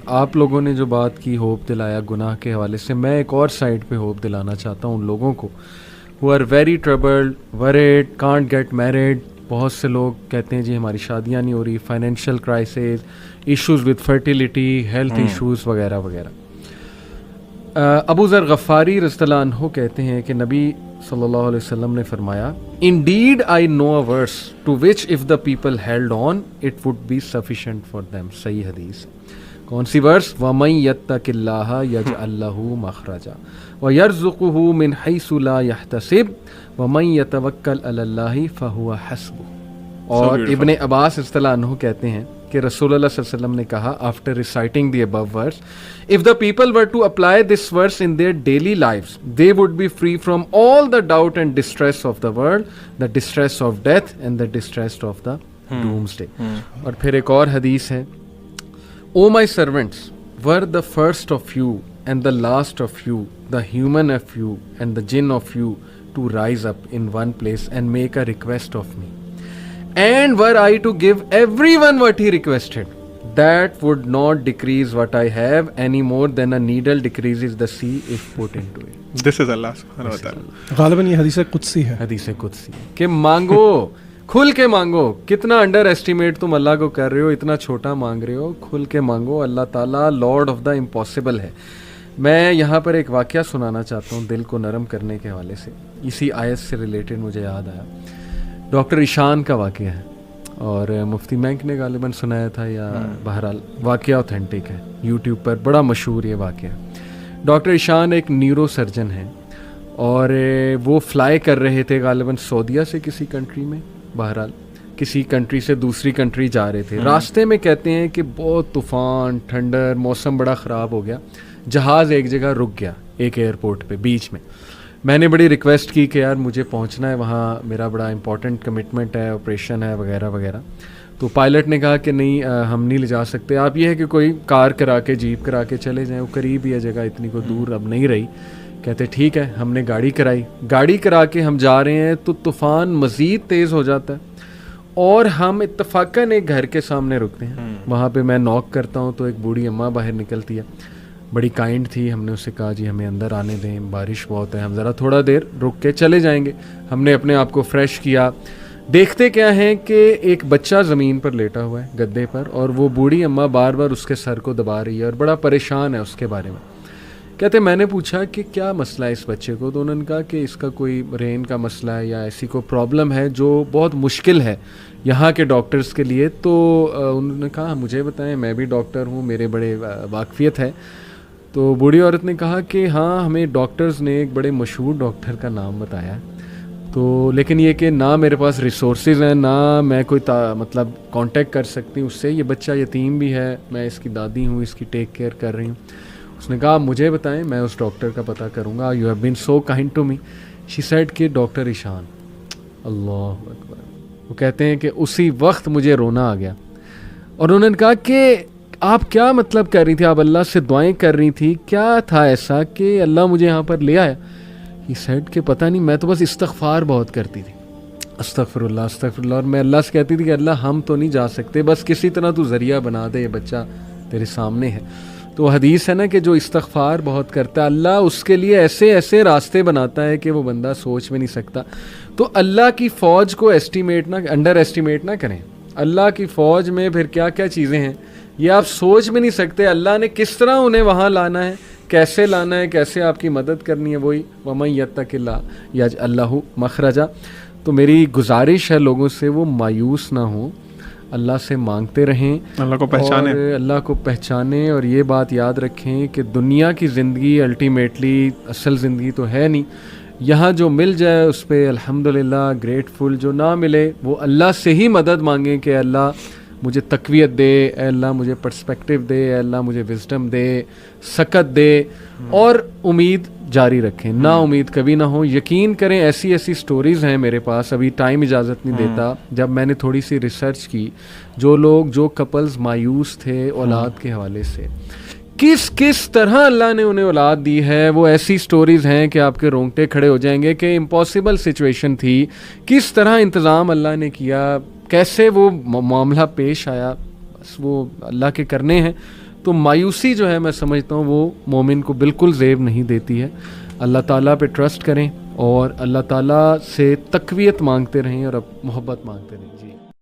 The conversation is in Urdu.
آپ لوگوں نے جو بات کی ہوپ دلایا گناہ کے حوالے سے، میں ایک اور سائڈ پہ ہوپ دلانا چاہتا ہوں ان لوگوں کو who are very troubled, worried, can't get married. بہت سے لوگ کہتے ہیں جی ہماری شادیاں نہیں ہو رہی، financial crisis, issues with fertility, health issues وغیرہ وغیرہ. ابو ذر غفاری رضی اللہ عنہ کہتے ہیں کہ نبی صلی اللہ علیہ وسلم نے فرمایا Indeed I know a verse to which if the people held on it would be sufficient for them. صحیح حدیث. کون سی ورس؟ وَمَن يَتَّقِ اللَّهَ يَجْعَل لَّهُ مَخْرَجًا وَيَرْزُقْهُ مِنْ حَيْثُ لَا يَحْتَسِبُ وَمَن يَتَوَكَّلْ عَلَى اللَّهِ فَهُوَ حَسْبُهُ. اور ابن عباس رضی اللہ عنہ کہتے ہیں کہ رسول اللہ صلی اللہ علیہ وسلم نے کہا after reciting the above verse, if the people were to apply this verse in their daily lives they would be free from all the doubt and distress of the world, the distress of death and the distress of the doomsday. اور پھر ایک اور حدیث ہے O my servants, were the first of you and the last of you, the human of you and the jinn of you, to rise up in one place and make a request of me. And were I to give everyone what he requested, that would not decrease what I have any more than a needle decreases the sea if put into it. This is Allah subhanahu wa ta'ala. غالباً یہ حدیث قدسی ہے. حدیث قدسی کہ مانگو، کھل کے مانگو. کتنا انڈر ایسٹیمیٹ تم اللہ کو کر رہے ہو، اتنا چھوٹا مانگ رہے ہو. کھل کے مانگو. اللہ تعالیٰ لارڈ آف دا امپاسبل ہے. میں یہاں پر ایک واقعہ سنانا چاہتا ہوں دل کو نرم کرنے کے حوالے سے. اسی آیت سے ریلیٹڈ مجھے یاد آیا. ڈاکٹر ایشان کا واقعہ ہے اور مفتی مینک نے غالباً سنایا تھا، یا بہرحال واقعہ اوتھینٹک ہے، یوٹیوب پر بڑا مشہور یہ واقعہ. ڈاکٹر ایشان ایک نیورو سرجن ہیں اور وہ فلائی کر رہے تھے غالباً سعودیہ سے کسی کنٹری میں، بہرحال کسی کنٹری سے دوسری کنٹری جا رہے تھے. راستے میں کہتے ہیں کہ بہت طوفان، ٹھنڈر، موسم بڑا خراب ہو گیا. جہاز ایک جگہ رک گیا، ایک ایئرپورٹ پہ بیچ میں. میں نے بڑی ریکویسٹ کی کہ یار مجھے پہنچنا ہے وہاں، میرا بڑا امپورٹنٹ کمٹمنٹ ہے، آپریشن ہے وغیرہ وغیرہ. تو پائلٹ نے کہا کہ نہیں ہم نہیں لے جا سکتے، آپ یہ ہے کہ کوئی کار کرا کے، جیپ کرا کے چلے جائیں، وہ قریب ہی ہے جگہ، اتنی کو دور اب نہیں رہی. کہتے ٹھیک ہے. ہم نے گاڑی کرائی، گاڑی کرا کے ہم جا رہے ہیں تو طوفان مزید تیز ہو جاتا ہے اور ہم اتفاقاً ایک گھر کے سامنے رکتے ہیں. وہاں پہ میں نوک کرتا ہوں تو ایک بوڑھی اماں باہر نکلتی ہے، بڑی کائنڈ تھی. ہم نے اسے کہا جی ہمیں اندر آنے دیں، بارش بہت ہے، ہم ذرا تھوڑا دیر رک کے چلے جائیں گے. ہم نے اپنے آپ کو فریش کیا. دیکھتے کیا ہیں کہ ایک بچہ زمین پر لیٹا ہوا ہے گدے پر، اور وہ بوڑھی اماں بار بار اس کے سر کو دبا رہی ہے اور بڑا پریشان ہے اس کے بارے میں. کہتے میں نے پوچھا کہ کیا مسئلہ ہے اس بچے کو، تو انہوں نے کہا کہ اس کا کوئی برین کا مسئلہ ہے یا ایسی کوئی پرابلم ہے جو بہت مشکل ہے یہاں کے ڈاکٹرز کے لیے. تو انہوں نے کہا مجھے بتائیں، میں بھی ڈاکٹر ہوں، میرے بڑے واقفیت ہے. تو بوڑھی عورت نے کہا کہ ہاں ہمیں ڈاکٹرز نے ایک بڑے مشہور ڈاکٹر کا نام بتایا ہے، تو لیکن یہ کہ نہ میرے پاس ریسورسز ہیں، نہ میں کوئی مطلب کانٹیکٹ کر سکتی ہوں اس سے. یہ بچہ یتیم بھی ہے، میں اس کی دادی ہوں، اس کی ٹیک کیئر کر رہی ہوں. اس نے کہا مجھے بتائیں، میں اس ڈاکٹر کا پتہ کروں گا. You have been so kind to me. She said کہ ڈاکٹر ایشان. اللہ اکبر. وہ کہتے ہیں کہ اسی وقت مجھے رونا آ گیا. اور انہوں نے کہا کہ آپ کیا مطلب کر رہی تھی، آپ اللہ سے دعائیں کر رہی تھی، کیا تھا ایسا کہ اللہ مجھے یہاں پر لے آیا؟ ہی سیڈ کہ پتہ نہیں، میں تو بس استغفار بہت کرتی تھی، استغفر اللہ استغفر اللہ. اور میں اللہ سے کہتی تھی کہ اللہ ہم تو نہیں جا سکتے، بس کسی طرح تو ذریعہ بنا دے، یہ بچہ تیرے سامنے ہے. تو حدیث ہے نا کہ جو استغفار بہت کرتا ہے اللہ اس کے لیے ایسے ایسے راستے بناتا ہے کہ وہ بندہ سوچ میں نہیں سکتا. تو اللہ کی فوج کو انڈر ایسٹیمیٹ نہ کریں. اللہ کی فوج میں پھر کیا کیا چیزیں ہیں یہ آپ سوچ میں نہیں سکتے. اللہ نے کس طرح انہیں وہاں لانا ہے، کیسے لانا ہے، کیسے آپ کی مدد کرنی ہے. وہی وَمَن يَتَّقِ اللَّهَ يَجْعَل لَّهُ مَخْرَجًا. تو میری گزارش ہے لوگوں سے وہ مایوس نہ ہوں، اللہ سے مانگتے رہیں، اللہ کو پہچانیں، اور اللہ کو پہچانیں. اور یہ بات یاد رکھیں کہ دنیا کی زندگی الٹیمیٹلی اصل زندگی تو ہے نہیں. یہاں جو مل جائے اس پہ الحمدللہ گریٹفل، جو نہ ملے وہ اللہ سے ہی مدد مانگیں کہ اللہ مجھے تقویت دے، اے اللہ مجھے پرسپیکٹیو دے، اے اللہ مجھے وزڈم دے، سکت دے. اور امید جاری رکھیں، نا امید کبھی نہ ہو. یقین کریں ایسی ایسی سٹوریز ہیں میرے پاس، ابھی ٹائم اجازت نہیں دیتا. جب میں نے تھوڑی سی ریسرچ کی، جو کپلز مایوس تھے اولاد کے حوالے سے، کس طرح اللہ نے انہیں اولاد دی ہے، وہ ایسی سٹوریز ہیں کہ آپ کے رونگٹے کھڑے ہو جائیں گے کہ امپاسبل سچویشن تھی، کس طرح انتظام اللہ نے کیا، کیسے وہ معاملہ پیش آیا. بس وہ اللہ کے کرنے ہیں. تو مایوسی جو ہے میں سمجھتا ہوں وہ مومن کو بالکل زیب نہیں دیتی ہے. اللہ تعالیٰ پہ ٹرسٹ کریں اور اللہ تعالیٰ سے تقویت مانگتے رہیں اور اب محبت مانگتے رہیں. جی